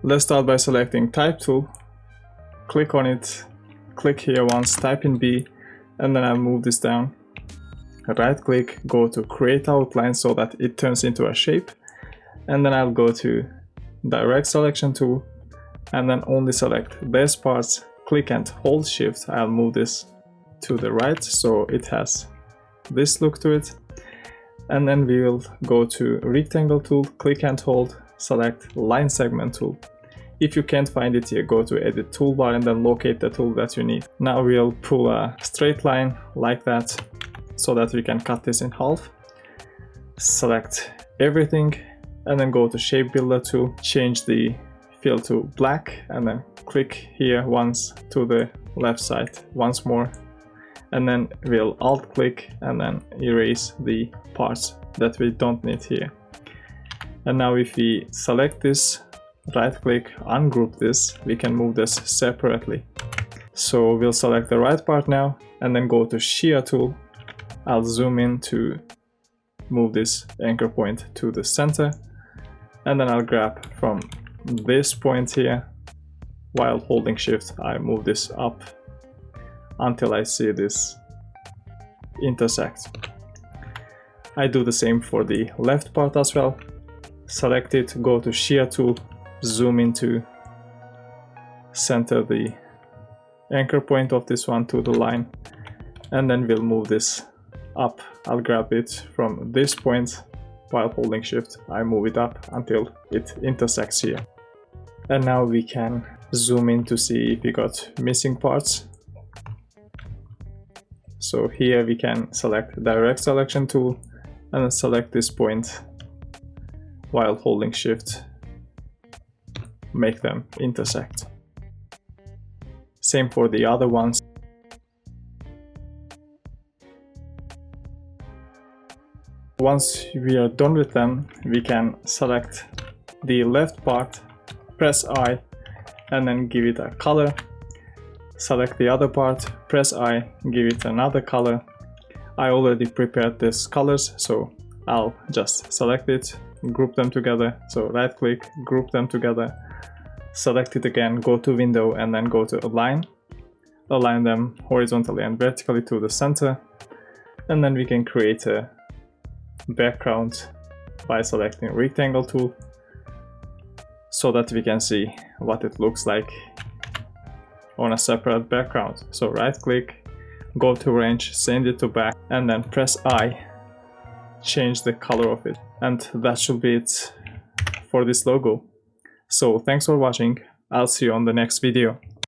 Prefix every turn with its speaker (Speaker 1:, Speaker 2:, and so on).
Speaker 1: Let's start by selecting type tool, click on it, click here once, type in B, and then I'll move this down. Right click, go to create outline so that it turns into a shape, and then I'll go to direct selection tool and then only select these parts, click and hold shift. I'll move this to the right so it has this look to it, and then we will go to rectangle tool, click and hold, select line segment tool. If you can't find it here, go to edit toolbar and then locate the tool that you need. Now we'll pull a straight line like that so that we can cut this in half. Select everything and then go to shape builder tool, change the fill to black, and then click here once to the left side once more, and then we'll alt click and then erase the parts that we don't need here. And now if we select this, right click, ungroup this, we can move this separately. So we'll select the right part now and then go to shear tool. I'll zoom in to move this anchor point to the center, and then I'll grab from this point here. While holding shift, I move this up until I see this intersect. I do the same for the left part as well. Select it, go to shear tool, zoom into center the anchor point of this one to the line, and then we'll move this up. I'll grab it from this point. While holding shift, I move it up until it intersects here. And now we can zoom in to see if we got missing parts. So here we can select direct selection tool and then select this point. While holding shift, make them intersect. Same for the other ones. Once we are done with them, we can select the left part, press I, and then give it a color. Select the other part, press I, give it another color. I already prepared these colors, so I'll just select it, group them together. So right click, group them together, select it again, go to window and then go to align. Align them horizontally and vertically to the center, and then we can create a background by selecting rectangle tool so that we can see what it looks like on a separate background. So right click, go to range, send it to back, and then press I, change the color of it. And that should be it for this logo. So thanks for watching. I'll see you on the next video.